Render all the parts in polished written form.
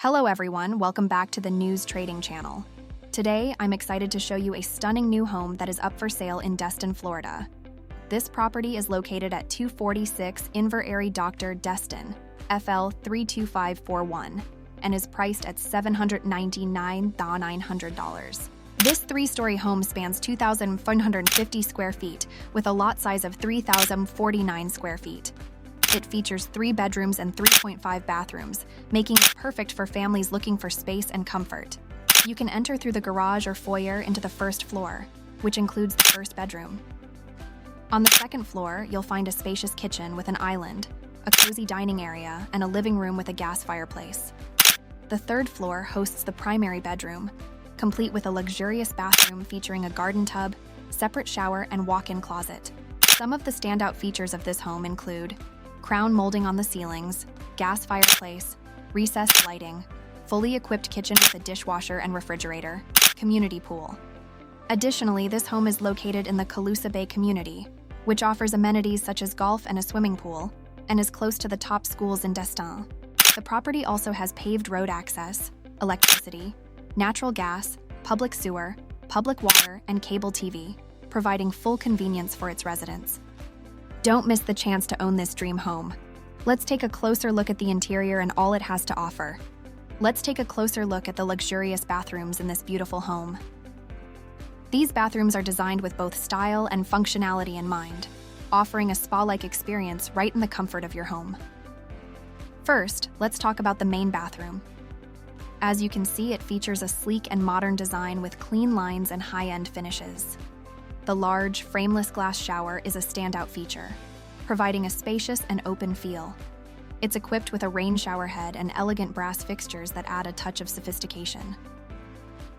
Hello everyone, welcome back to the News Trading Channel. Today, I'm excited to show you a stunning new home that is up for sale in Destin, Florida. This property is located at 246 Inverary Dr. Destin, FL 32541, and is priced at $799,900. This three-story home spans 2,450 square feet with a lot size of 3,049 square feet. It features 3 bedrooms and 3.5 bathrooms, making it perfect for families looking for space and comfort. You can enter through the garage or foyer into the first floor, which includes the first bedroom. On the second floor, you'll find a spacious kitchen with an island, a cozy dining area, and a living room with a gas fireplace. The third floor hosts the primary bedroom, complete with a luxurious bathroom featuring a garden tub, separate shower, and walk-in closet. Some of the standout features of this home include crown molding on the ceilings, gas fireplace, recessed lighting, fully equipped kitchen with a dishwasher and refrigerator, community pool. Additionally, this home is located in the Calusa Bay community, which offers amenities such as golf and a swimming pool, and is close to the top schools in Destin. The property also has paved road access, electricity, natural gas, public sewer, public water, and cable TV, providing full convenience for its residents. Don't miss the chance to own this dream home. Let's take a closer look at the interior and all it has to offer. Let's take a closer look at the luxurious bathrooms in this beautiful home. These bathrooms are designed with both style and functionality in mind, offering a spa-like experience right in the comfort of your home. First, let's talk about the main bathroom. As you can see, it features a sleek and modern design with clean lines and high-end finishes. The large, frameless glass shower is a standout feature, providing a spacious and open feel. It's equipped with a rain shower head and elegant brass fixtures that add a touch of sophistication.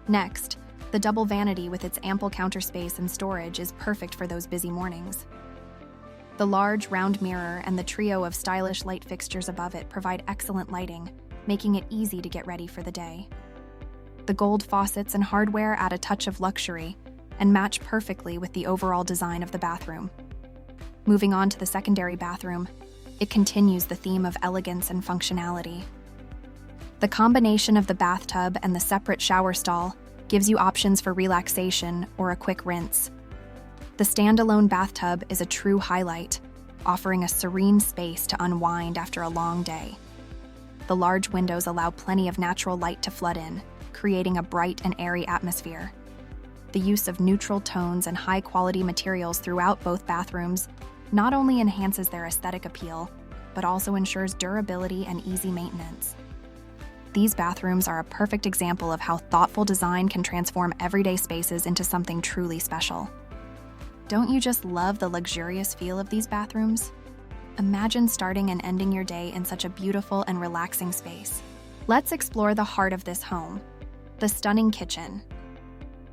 Next, the double vanity with its ample counter space and storage is perfect for those busy mornings. The large, round mirror and the trio of stylish light fixtures above it provide excellent lighting, making it easy to get ready for the day. The gold faucets and hardware add a touch of luxury and match perfectly with the overall design of the bathroom. Moving on to the secondary bathroom, it continues the theme of elegance and functionality. The combination of the bathtub and the separate shower stall gives you options for relaxation or a quick rinse. The standalone bathtub is a true highlight, offering a serene space to unwind after a long day. The large windows allow plenty of natural light to flood in, creating a bright and airy atmosphere. The use of neutral tones and high-quality materials throughout both bathrooms not only enhances their aesthetic appeal, but also ensures durability and easy maintenance. These bathrooms are a perfect example of how thoughtful design can transform everyday spaces into something truly special. Don't you just love the luxurious feel of these bathrooms? Imagine starting and ending your day in such a beautiful and relaxing space. Let's explore the heart of this home, the stunning kitchen.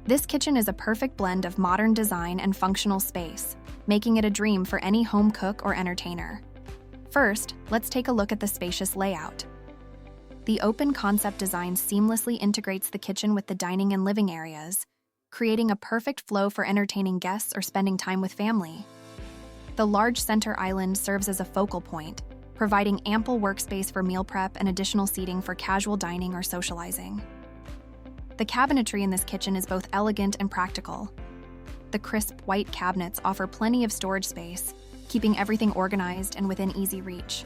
This kitchen is a perfect blend of modern design and functional space, making it a dream for any home cook or entertainer. First, let's take a look at the spacious layout. The open concept design seamlessly integrates the kitchen with the dining and living areas, creating a perfect flow for entertaining guests or spending time with family. The large center island serves as a focal point, providing ample workspace for meal prep and additional seating for casual dining or socializing. The cabinetry in this kitchen is both elegant and practical. The crisp white cabinets offer plenty of storage space, keeping everything organized and within easy reach.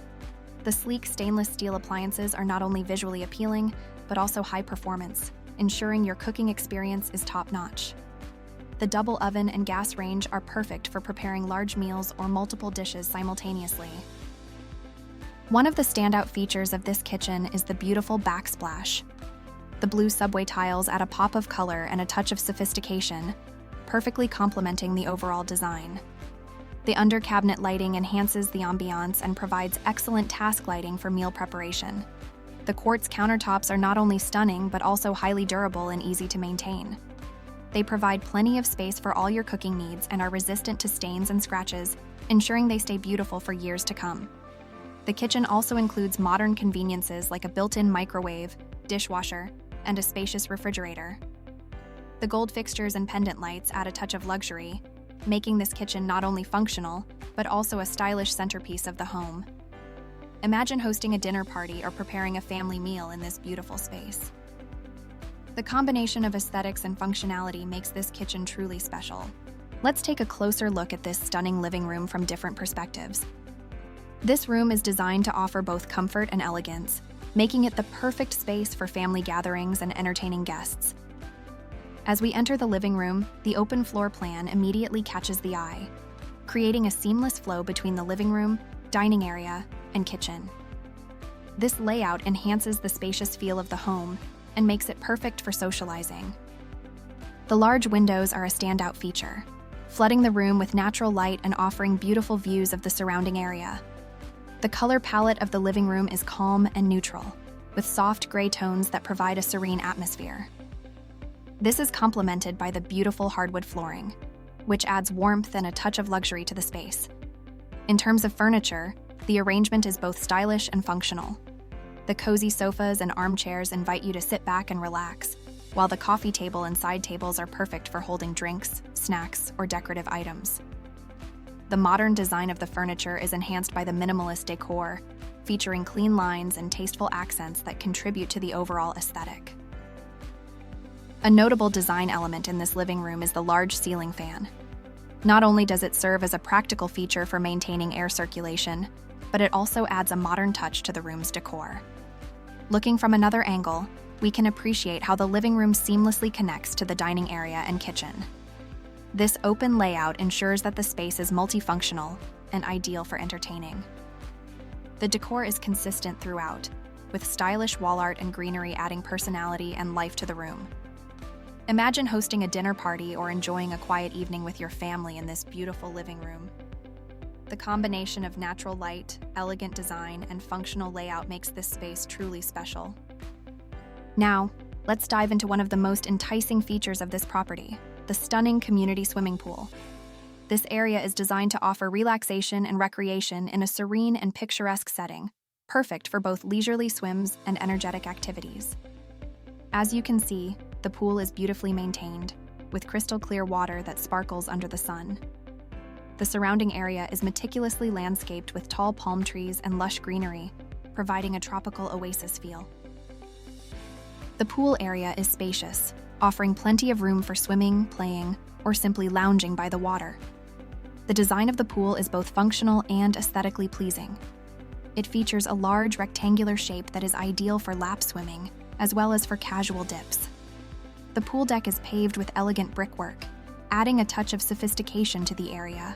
The sleek stainless steel appliances are not only visually appealing, but also high performance, ensuring your cooking experience is top-notch. The double oven and gas range are perfect for preparing large meals or multiple dishes simultaneously. One of the standout features of this kitchen is the beautiful backsplash. The blue subway tiles add a pop of color and a touch of sophistication, perfectly complementing the overall design. The under-cabinet lighting enhances the ambiance and provides excellent task lighting for meal preparation. The quartz countertops are not only stunning, but also highly durable and easy to maintain. They provide plenty of space for all your cooking needs and are resistant to stains and scratches, ensuring they stay beautiful for years to come. The kitchen also includes modern conveniences like a built-in microwave, dishwasher, and a spacious refrigerator. The gold fixtures and pendant lights add a touch of luxury, making this kitchen not only functional, but also a stylish centerpiece of the home. Imagine hosting a dinner party or preparing a family meal in this beautiful space. The combination of aesthetics and functionality makes this kitchen truly special. Let's take a closer look at this stunning living room from different perspectives. This room is designed to offer both comfort and elegance, making it the perfect space for family gatherings and entertaining guests. As we enter the living room, the open floor plan immediately catches the eye, creating a seamless flow between the living room, dining area, and kitchen. This layout enhances the spacious feel of the home and makes it perfect for socializing. The large windows are a standout feature, flooding the room with natural light and offering beautiful views of the surrounding area. The color palette of the living room is calm and neutral, with soft gray tones that provide a serene atmosphere. This is complemented by the beautiful hardwood flooring, which adds warmth and a touch of luxury to the space. In terms of furniture, the arrangement is both stylish and functional. The cozy sofas and armchairs invite you to sit back and relax, while the coffee table and side tables are perfect for holding drinks, snacks, or decorative items. The modern design of the furniture is enhanced by the minimalist decor, featuring clean lines and tasteful accents that contribute to the overall aesthetic. A notable design element in this living room is the large ceiling fan. Not only does it serve as a practical feature for maintaining air circulation, but it also adds a modern touch to the room's decor. Looking from another angle, we can appreciate how the living room seamlessly connects to the dining area and kitchen. This open layout ensures that the space is multifunctional and ideal for entertaining. The decor is consistent throughout, with stylish wall art and greenery adding personality and life to the room. Imagine hosting a dinner party or enjoying a quiet evening with your family in this beautiful living room. The combination of natural light, elegant design, and functional layout makes this space truly special. Now, let's dive into one of the most enticing features of this property, the stunning community swimming pool. This area is designed to offer relaxation and recreation in a serene and picturesque setting, perfect for both leisurely swims and energetic activities. As you can see, the pool is beautifully maintained, with crystal clear water that sparkles under the sun. The surrounding area is meticulously landscaped with tall palm trees and lush greenery, providing a tropical oasis feel. The pool area is spacious, offering plenty of room for swimming, playing, or simply lounging by the water. The design of the pool is both functional and aesthetically pleasing. It features a large rectangular shape that is ideal for lap swimming, as well as for casual dips. The pool deck is paved with elegant brickwork, adding a touch of sophistication to the area.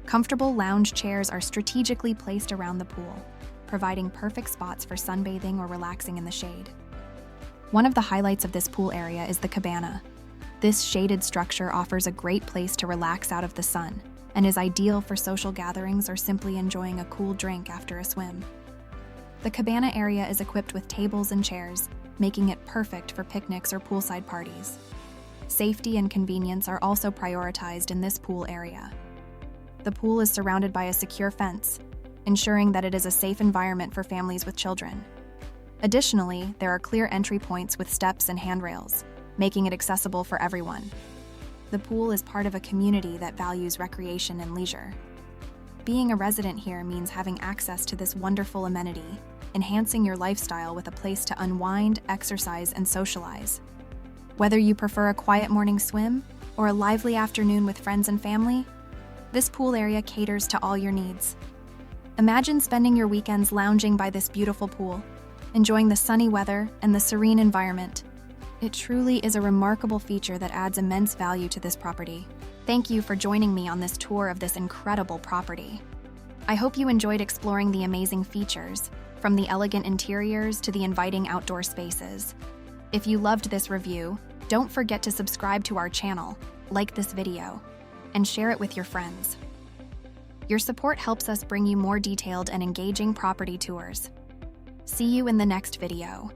Comfortable lounge chairs are strategically placed around the pool, providing perfect spots for sunbathing or relaxing in the shade. One of the highlights of this pool area is the cabana. This shaded structure offers a great place to relax out of the sun and is ideal for social gatherings or simply enjoying a cool drink after a swim. The cabana area is equipped with tables and chairs, making it perfect for picnics or poolside parties. Safety and convenience are also prioritized in this pool area. The pool is surrounded by a secure fence, ensuring that it is a safe environment for families with children. Additionally, there are clear entry points with steps and handrails, making it accessible for everyone. The pool is part of a community that values recreation and leisure. Being a resident here means having access to this wonderful amenity, enhancing your lifestyle with a place to unwind, exercise, and socialize. Whether you prefer a quiet morning swim or a lively afternoon with friends and family, this pool area caters to all your needs. Imagine spending your weekends lounging by this beautiful pool, enjoying the sunny weather and the serene environment. It truly is a remarkable feature that adds immense value to this property. Thank you for joining me on this tour of this incredible property. I hope you enjoyed exploring the amazing features, from the elegant interiors to the inviting outdoor spaces. If you loved this review, don't forget to subscribe to our channel, like this video, and share it with your friends. Your support helps us bring you more detailed and engaging property tours. See you in the next video.